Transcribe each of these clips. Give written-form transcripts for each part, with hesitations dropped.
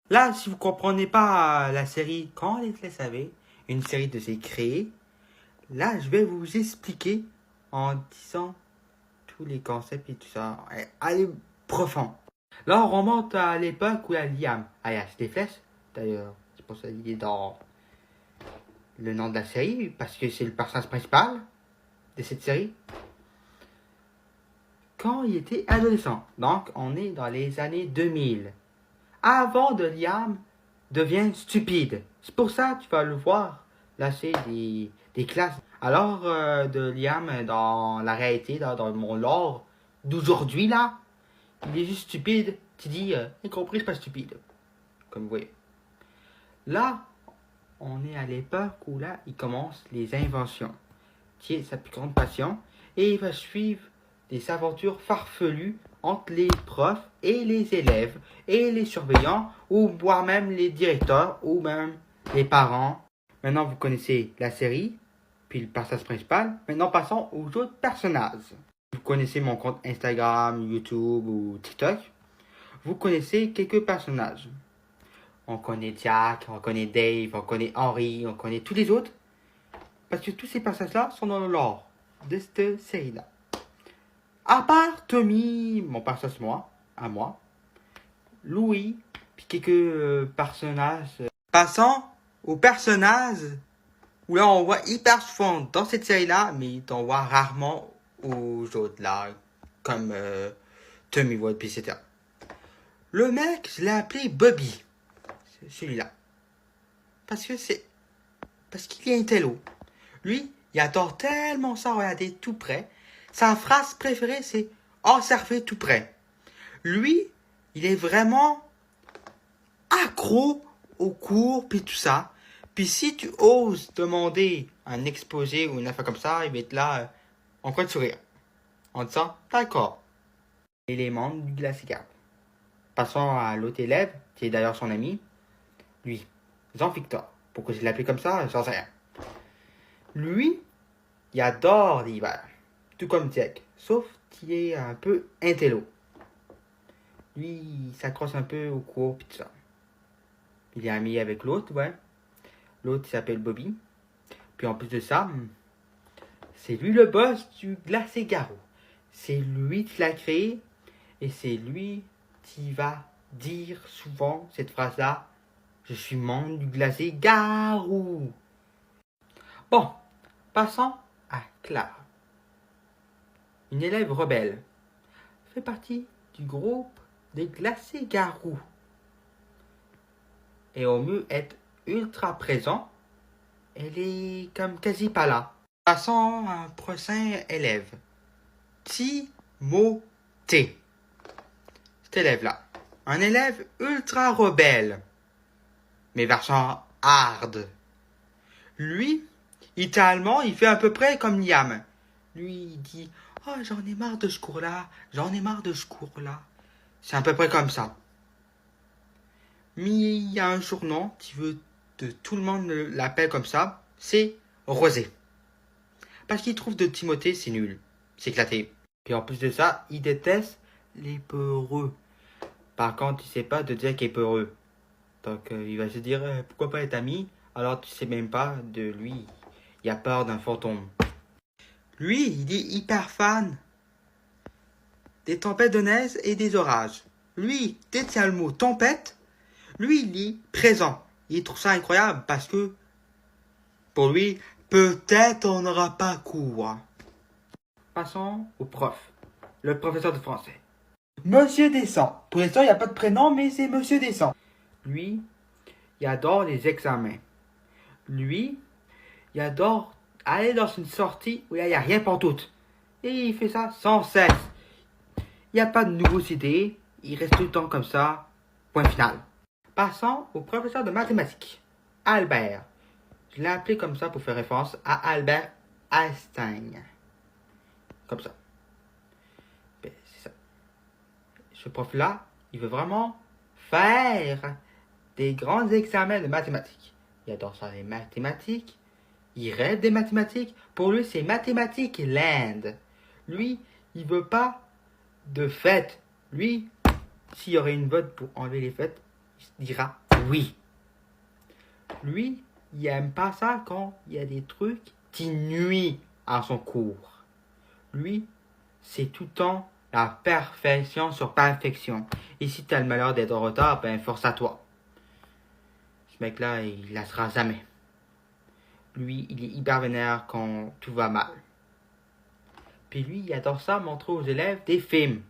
Là, si vous comprenez pas la série Quand les clés savent, une série de ces créés, là, je vais vous expliquer en disant tous les concepts et tout ça. Allez, profond. Là, on remonte à l'époque où il y a Liam Ayash des flèches. D'ailleurs, c'est pour ça qu'il est dans le nom de la série, parce que c'est le personnage principal de cette série. Quand il était adolescent, donc on est dans les années 2000, avant de Liam devienne stupide. C'est pour ça que tu vas le voir lâcher des classes. Alors, de Liam, dans la réalité, dans mon lore d'aujourd'hui, là, il est juste stupide. Tu dis, incompris, c'est pas stupide. Comme vous voyez. Là, on est à l'époque où là, il commence les inventions, qui est sa plus grande passion, et il va suivre des aventures farfelues entre les profs et les élèves, et les surveillants, ou voire même les directeurs, ou même les parents. Maintenant, vous connaissez la série, puis le personnage principal. Maintenant, passons aux autres personnages. Vous connaissez mon compte Instagram, YouTube ou TikTok. Vous connaissez quelques personnages. On connaît Jack, on connaît Dave, on connaît Henry, on connaît tous les autres. Parce que tous ces passages-là sont dans le lore de cette série-là. À part Tommy, mon personnage à moi, Louis, puis quelques personnages. Passons aux personnages où là on voit hyper souvent dans cette série-là, mais on voit rarement aux autres là, comme Tommy Wood, puis etc. Le mec, je l'ai appelé Bobby. C'est celui-là. Parce qu'il est un télo. Lui, il adore tellement ça regarder tout près. Sa phrase préférée, c'est observer tout près. Lui, il est vraiment accro aux cours puis tout ça. Puis si tu oses demander un exposé ou une affaire comme ça, il va être là en coin de sourire. En disant, d'accord. Élément du glacier. Passons à l'autre élève, qui est d'ailleurs son ami. Lui, Jean-Victor. Pourquoi je l'appelle comme ça, j'en sais rien. Lui, il adore l'hiver. Tout comme Jack. Sauf qu'il est un peu intello. Lui, il s'accroche un peu au cours pis tout ça. Il est ami avec l'autre, ouais. L'autre, il s'appelle Bobby. Puis en plus de ça, c'est lui le boss du Glacé Garou. C'est lui qui l'a créé. Et c'est lui qui va dire souvent cette phrase-là. Je suis membre du Glacé Garou. Bon, passons à Clara. Une élève rebelle. Fait partie du groupe des Glacés Garous. Et au mieux être ultra présent, elle est comme quasi pas là. Passons à un prochain élève. Timothée. Cet élève-là. Un élève ultra rebelle. Mais version hard. Lui, littéralement, il fait à peu près comme Liam. Lui, il dit « Oh, j'en ai marre de ce cours-là. J'en ai marre de ce cours-là. » C'est à peu près comme ça. Mais il y a un surnom qui veut que tout le monde l'appelle comme ça. C'est Rosé. Parce qu'il trouve de Timothée, c'est nul. C'est éclaté. Puis en plus de ça, il déteste les peureux. Par contre, il sait pas de dire qu'il est peureux. Donc, il va se dire, pourquoi pas être ami, alors tu sais même pas de lui. Il a peur d'un fantôme. Lui, il est hyper fan des tempêtes de neige et des orages. Lui, détient le mot tempête. Lui, il est présent. Il trouve ça incroyable parce que, pour lui, peut-être on n'aura pas cours. Passons au prof. Le professeur de français. Monsieur Descend. Pour l'instant, il n'y a pas de prénom, mais c'est Monsieur Descend. Lui, il adore les examens. Lui, il adore aller dans une sortie où il n'y a rien pour tout. Et il fait ça sans cesse. Il n'y a pas de nouvelles idées. Il reste tout le temps comme ça. Point final. Passons au professeur de mathématiques. Albert. Je l'ai appelé comme ça pour faire référence à Albert Einstein. Comme ça. Ben, c'est ça. Ce prof-là, il veut vraiment faire des grands examens de mathématiques. Il adore ça, les mathématiques. Il rêve des mathématiques. Pour lui, c'est mathématiques land. Lui, il veut pas de fête. Lui, s'il y aurait une vote pour enlever les fêtes, il dira oui. Lui, il aime pas ça quand il y a des trucs qui nuisent à son cours. Lui, c'est tout le temps la perfection sur perfection. Et si tu as le malheur d'être en retard, ben force à toi. Ce mec-là, il la sera jamais. Lui, il est hyper vénère quand tout va mal. Puis lui, il adore ça montrer aux élèves des films.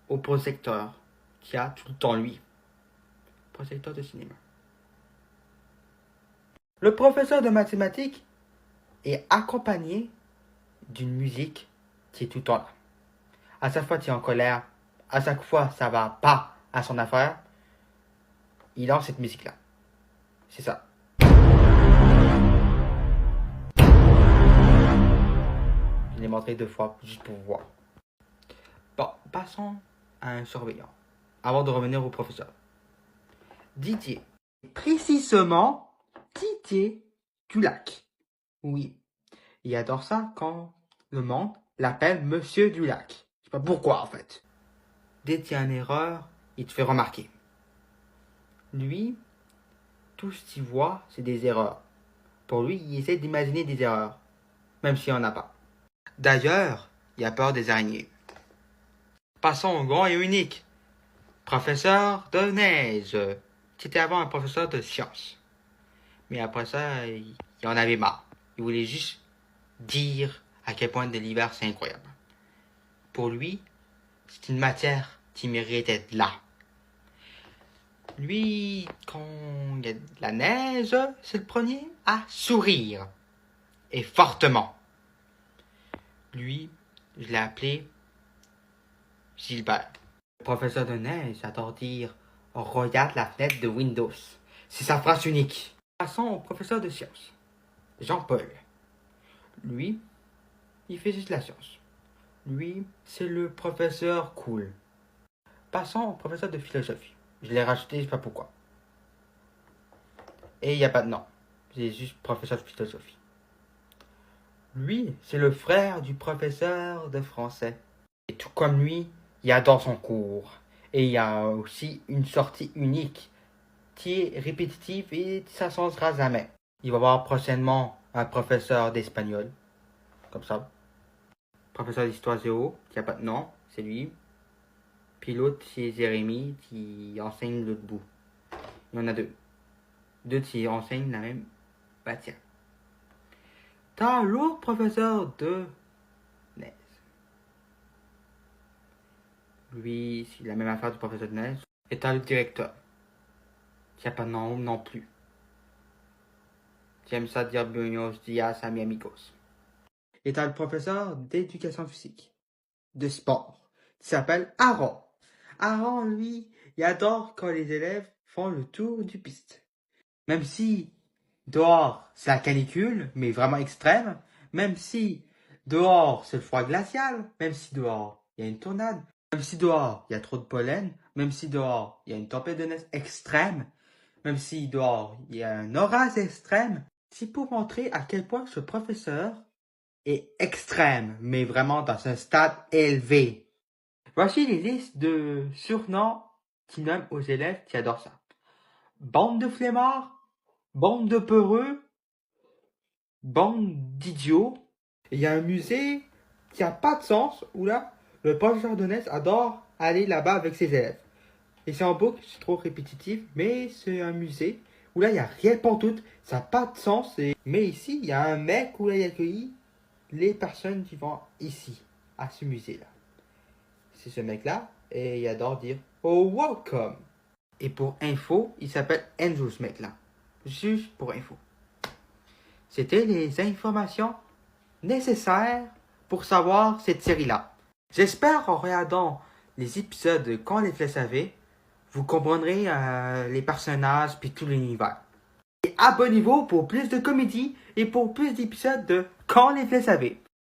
Au projecteur, qui a tout le temps lui. Projecteur de cinéma. Le professeur de mathématiques est accompagné d'une musique qui est tout le temps là. À chaque fois qu'il est en colère, à chaque fois ça va pas à son affaire, il lance cette musique-là. C'est ça. Je l'ai montré 2 fois, juste pour voir. Bon, passons à un surveillant, avant de revenir au professeur. Didier. Précisément, Didier Dulac. Oui, il adore ça quand le monde l'appelle Monsieur Dulac. Je sais pas pourquoi, en fait. Dès qu'il y a une erreur, il te fait remarquer. Lui, tout ce qu'il voit, c'est des erreurs. Pour lui, il essaie d'imaginer des erreurs, même s'il n'y en a pas. D'ailleurs, il a peur des araignées. Passons au grand et unique. Professeur de neige. C'était avant un professeur de sciences. Mais après ça, il en avait marre. Il voulait juste dire à quel point de l'hiver c'est incroyable. Pour lui, c'est une matière qui mérite d'être là. Lui, quand il y a de la neige, c'est le premier à sourire. Et fortement. Lui, je l'ai appelé Gilbert. Le professeur de neige adore dire « Regarde la fenêtre de Windows ». C'est sa phrase unique. Passons au professeur de sciences, Jean-Paul. Lui, il fait juste la science. Lui, c'est le professeur cool. Passons au professeur de philosophie. Je l'ai rajouté, je sais pas pourquoi. Et il n'y a pas de nom. C'est juste professeur de philosophie. Lui, c'est le frère du professeur de français. Et tout comme lui, il adore son cours. Et il y a aussi une sortie unique qui est répétitive et ça ne changera jamais. Il va y avoir prochainement un professeur d'espagnol. Comme ça. Professeur d'histoire géo, qui n'a pas de nom, c'est lui. Puis l'autre, c'est Jérémy, qui enseigne l'autre bout. Il y en a 2. 2 qui enseignent la même matière. T'as l'autre professeur de neige. Lui, c'est la même affaire du professeur de neige. Et t'as le directeur, qui n'a pas de nom non plus. J'aime ça dire buenos dias a mi amigos. Et t'as le professeur d'éducation physique, de sport, qui s'appelle Aaron. Aaron, lui, il adore quand les élèves font le tour du piste. Même si dehors, c'est la canicule, mais vraiment extrême. Même si dehors, c'est le froid glacial. Même si dehors, il y a une tornade. Même si dehors, il y a trop de pollen. Même si dehors, il y a une tempête de neige extrême. Même si dehors, il y a un orage extrême. C'est pour montrer à quel point ce professeur est extrême, mais vraiment dans un stade élevé. Voici les listes de surnoms qu'il nomme aux élèves qui adorent ça. Bande de flemmards, bande de peureux, bande d'idiots. Il y a un musée qui n'a pas de sens où là, le professeur de neige adore aller là-bas avec ses élèves. Et c'est en boucle, c'est trop répétitif, mais c'est un musée où là, il n'y a rien pour tout, ça n'a pas de sens. Mais ici, il y a un mec où là, il accueillit les personnes qui vont ici, à ce musée-là. C'est ce mec-là, et il adore dire « Oh, welcome !» Et pour info, il s'appelle Andrew, ce mec-là. Juste pour info. C'était les informations nécessaires pour savoir cette série-là. J'espère en regardant les épisodes de Quand les flèches avaient, vous comprendrez les personnages puis tout l'univers. Et abonnez-vous pour plus de comédie et pour plus d'épisodes de Quand les flèches avaient.